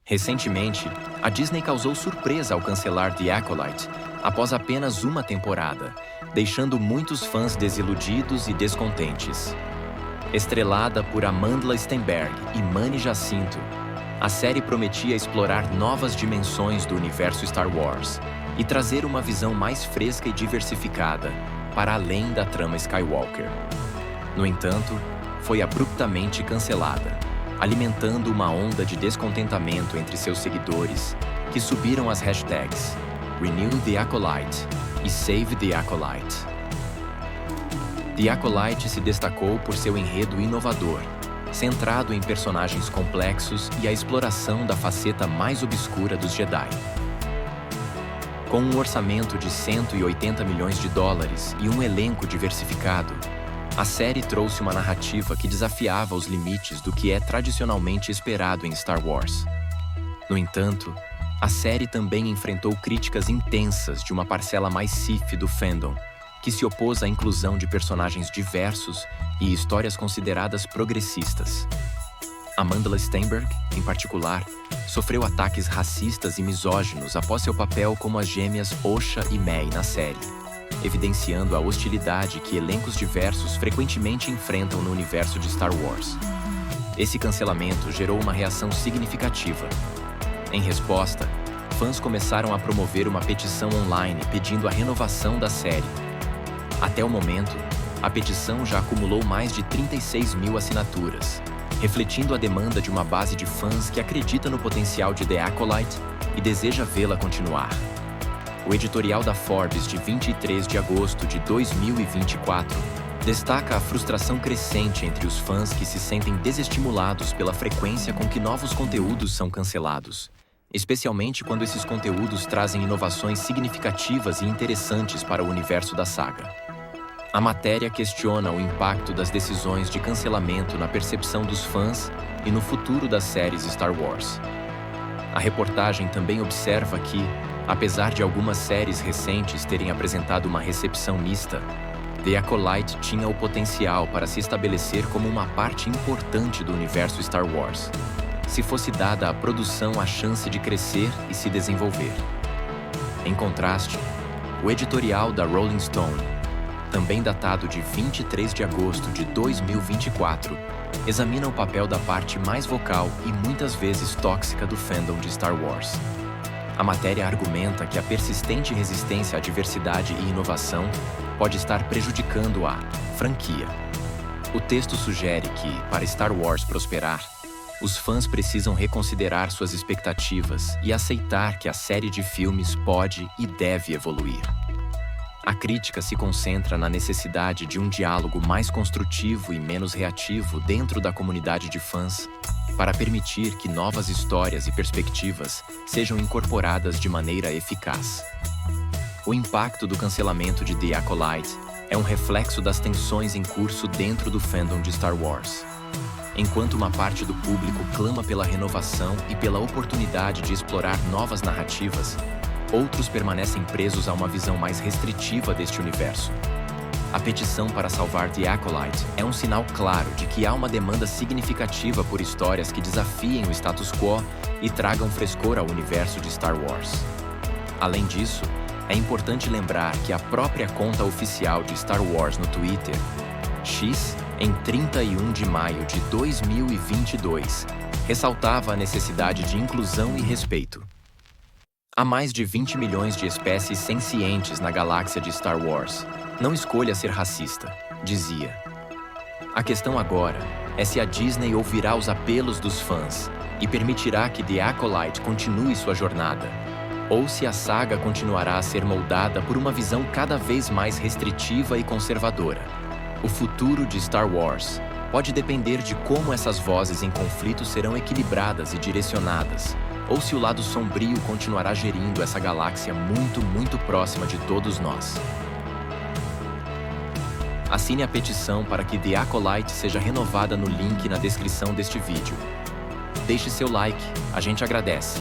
Recentemente, a Disney causou surpresa ao cancelar The Acolyte após apenas uma temporada, deixando muitos fãs desiludidos e descontentes. Estrelada por Amandla Stenberg e Manny Jacinto, a série prometia explorar novas dimensões do universo Star Wars e trazer uma visão mais fresca e diversificada para além da trama Skywalker. No entanto, foi abruptamente cancelada, alimentando uma onda de descontentamento entre seus seguidores, que subiram as hashtags Renew the Acolyte e Save the Acolyte. The Acolyte se destacou por seu enredo inovador, centrado em personagens complexos e a exploração da faceta mais obscura dos Jedi. Com um orçamento de 180 milhões de dólares e um elenco diversificado, a série trouxe uma narrativa que desafiava os limites do que é tradicionalmente esperado em Star Wars. No entanto, a série também enfrentou críticas intensas de uma parcela mais sif do fandom, que se opôs à inclusão de personagens diversos e histórias consideradas progressistas. Amandla Stenberg, em particular, sofreu ataques racistas e misóginos após seu papel como as gêmeas Osha e May na série, evidenciando a hostilidade que elencos diversos frequentemente enfrentam no universo de Star Wars. Esse cancelamento gerou uma reação significativa. Em resposta, fãs começaram a promover uma petição online pedindo a renovação da série. Até o momento, a petição já acumulou mais de 36 mil assinaturas, refletindo a demanda de uma base de fãs que acredita no potencial de The Acolyte e deseja vê-la continuar. O editorial da Forbes de 23 de agosto de 2024 destaca a frustração crescente entre os fãs que se sentem desestimulados pela frequência com que novos conteúdos são cancelados, especialmente quando esses conteúdos trazem inovações significativas e interessantes para o universo da saga. A matéria questiona o impacto das decisões de cancelamento na percepção dos fãs e no futuro das séries Star Wars. A reportagem também observa que, apesar de algumas séries recentes terem apresentado uma recepção mista, The Acolyte tinha o potencial para se estabelecer como uma parte importante do universo Star Wars, se fosse dada à produção a chance de crescer e se desenvolver. Em contraste, o editorial da Rolling Stone, também datado de 23 de agosto de 2024, examina o papel da parte mais vocal e muitas vezes tóxica do fandom de Star Wars. A matéria argumenta que a persistente resistência à diversidade e inovação pode estar prejudicando a franquia. O texto sugere que, para Star Wars prosperar, os fãs precisam reconsiderar suas expectativas e aceitar que a série de filmes pode e deve evoluir. A crítica se concentra na necessidade de um diálogo mais construtivo e menos reativo dentro da comunidade de fãs, para permitir que novas histórias e perspectivas sejam incorporadas de maneira eficaz. O impacto do cancelamento de The Acolyte é um reflexo das tensões em curso dentro do fandom de Star Wars. Enquanto uma parte do público clama pela renovação e pela oportunidade de explorar novas narrativas, outros permanecem presos a uma visão mais restritiva deste universo. A petição para salvar The Acolyte é um sinal claro de que há uma demanda significativa por histórias que desafiem o status quo e tragam frescor ao universo de Star Wars. Além disso, é importante lembrar que a própria conta oficial de Star Wars no Twitter, X, em 31 de maio de 2022, ressaltava a necessidade de inclusão e respeito. Há mais de 20 milhões de espécies sencientes na galáxia de Star Wars. Não escolha ser racista, dizia. A questão agora é se a Disney ouvirá os apelos dos fãs e permitirá que The Acolyte continue sua jornada, ou se a saga continuará a ser moldada por uma visão cada vez mais restritiva e conservadora. O futuro de Star Wars pode depender de como essas vozes em conflito serão equilibradas e direcionadas, ou se o lado sombrio continuará gerindo essa galáxia muito próxima de todos nós. Assine a petição para que The Acolyte seja renovada no link na descrição deste vídeo. Deixe seu like, a gente agradece.